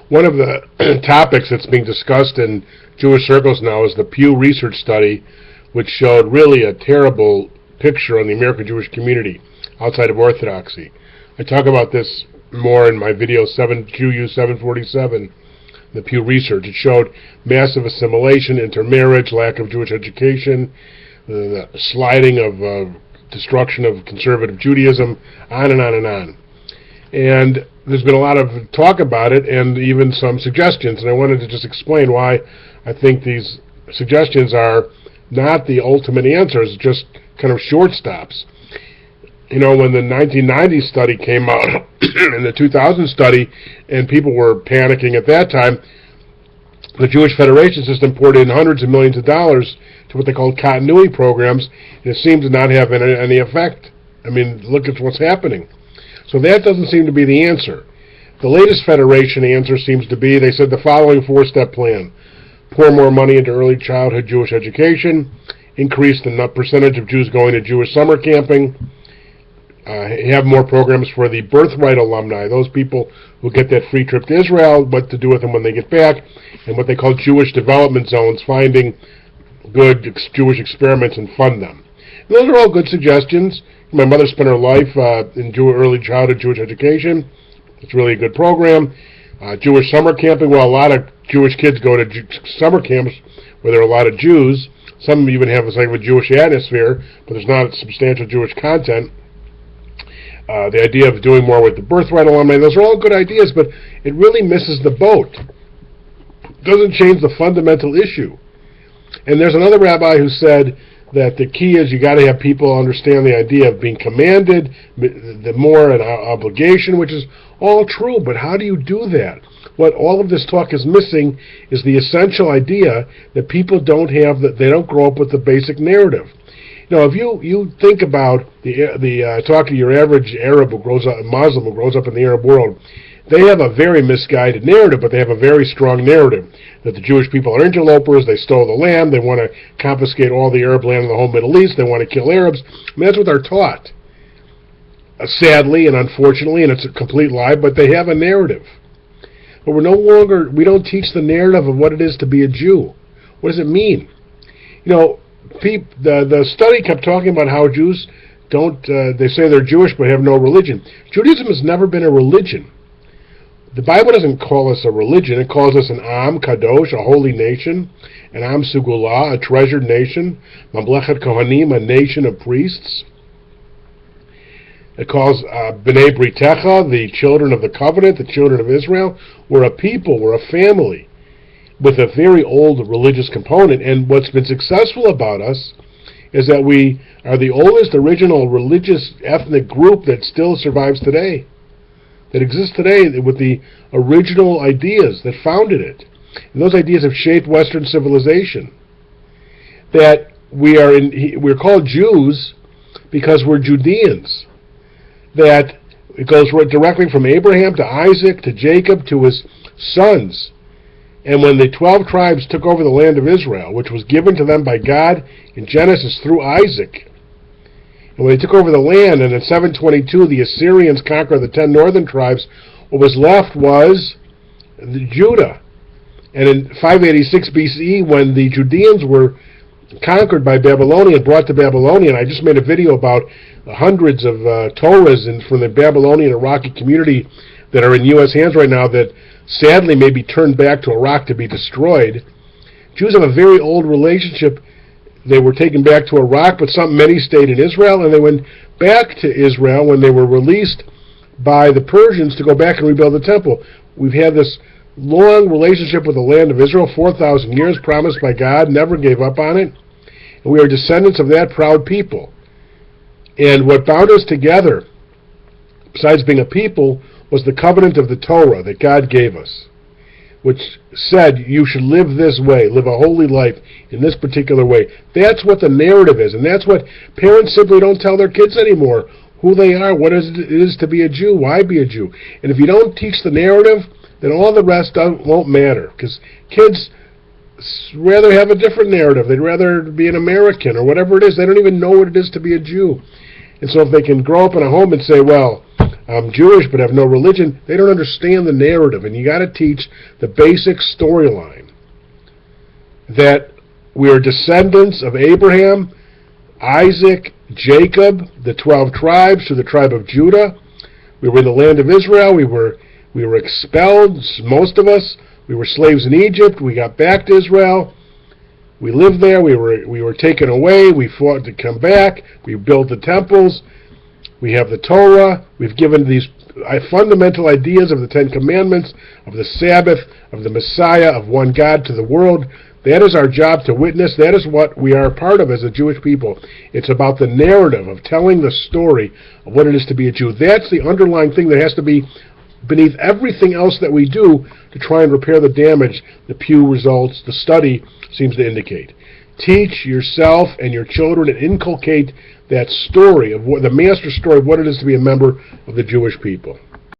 One of the topics that's being discussed in Jewish circles now is the Pew Research study, which showed really a terrible picture on the American Jewish community outside of Orthodoxy. I talk about this more in my video Jew Jewu 747, the Pew Research. It showed massive assimilation, intermarriage, lack of Jewish education, the sliding of destruction of conservative Judaism, on and on and on. And there's been a lot of talk about it and even some suggestions, and I wanted to just explain why I think these suggestions are not the ultimate answers, just kind of shortstops. You know, when the 1990 study came out and the 2000 study, and people were panicking at that time, the Jewish Federation system poured in hundreds of millions of dollars to what they called continuity programs, and it seemed to not have any effect. I mean, look at what's happening. So that doesn't seem to be the answer. The latest Federation answer seems to be, they said the following four-step plan: pour more money into early childhood Jewish education, increase the percentage of Jews going to Jewish summer camping, have more programs for the birthright alumni, those people who get that free trip to Israel, what to do with them when they get back, and what they call Jewish development zones, finding good Jewish experiments and fund them. And those are all good suggestions. My mother spent her life in early childhood Jewish education. It's really a good program. Jewish summer camping, well, a lot of Jewish kids go to summer camps where there are a lot of Jews. Some even have a kind of a Jewish atmosphere, but there's not substantial Jewish content. The idea of doing more with the birthright alumni, those are all good ideas, but it really misses the boat. It doesn't change the fundamental issue. And there's another rabbi who said that the key is you got to have people understand the idea of being commanded, the more an obligation, which is all true, but how do you do that? What all of this talk is missing is the essential idea that people don't have, that they don't grow up with the basic narrative. You know, if you think about talk to your average Arab who grows up, Muslim who grows up in the Arab world, they have a very misguided narrative, but they have a very strong narrative that the Jewish people are interlopers, they stole the land, they want to confiscate all the Arab land in the whole Middle East, they want to kill Arabs. I mean, that's what they're taught. Sadly and unfortunately, and it's a complete lie, but they have a narrative. But we don't teach the narrative of what it is to be a Jew. What does it mean? You know, the study kept talking about how Jews they say they're Jewish but have no religion. Judaism has never been a religion. The Bible doesn't call us a religion. It calls us an Am Kadosh, a holy nation, an Am Sugulah, a treasured nation, Mamlechet Kohanim, a nation of priests. It calls B'nai Britecha, the children of the covenant, the children of Israel. We're a people, we're a family, with a very old religious component. And what's been successful about us is that we are the oldest original religious ethnic group that still survives today, that exists today with the original ideas that founded it. And those ideas have shaped Western civilization. That we're called Jews because we're Judeans. That it goes right directly from Abraham to Isaac to Jacob to his sons. And when the 12 tribes took over the land of Israel, which was given to them by God in Genesis through Isaac, and when they took over the land, and in 722 the Assyrians conquered the 10 northern tribes, what was left was Judah. And in 586 BCE, when the Judeans were conquered by Babylonia and brought to Babylonia, I just made a video about hundreds of Torahs from the Babylonian Iraqi community that are in U.S. hands right now that sadly may be turned back to Iraq to be destroyed. Jews have a very old relationship. They were taken back to Iraq, but many stayed in Israel, and they went back to Israel when they were released by the Persians to go back and rebuild the temple. We've had this long relationship with the land of Israel, 4,000 years, promised by God, never gave up on it. And we are descendants of that proud people. And what bound us together, besides being a people, was the covenant of the Torah that God gave us, which said you should live this way, live a holy life in this particular way. That's what the narrative is, and that's what parents simply don't tell their kids anymore, who they are, what it is to be a Jew, why be a Jew. And if you don't teach the narrative, then all the rest won't matter, because kids rather have a different narrative. They'd rather be an American or whatever it is. They don't even know what it is to be a Jew. And so if they can grow up in a home and say, well, I'm Jewish but have no religion, they don't understand the narrative. And you got to teach the basic storyline that we are descendants of Abraham, Isaac, Jacob, the 12 tribes to the tribe of Judah. We were in the land of Israel. We were expelled, most of us. We were slaves in Egypt. We got back to Israel. We lived there. We were taken away. We fought to come back. We built the temples. We have the Torah. We've given these fundamental ideas of the Ten Commandments, of the Sabbath, of the Messiah, of one God to the world. That is our job to witness. That is what we are a part of as a Jewish people. It's about the narrative of telling the story of what it is to be a Jew. That's the underlying thing that has to be beneath everything else that we do to try and repair the damage the Pew results, the study, seems to indicate. Teach yourself and your children and inculcate that story of what the master story of what it is to be a member of the Jewish people.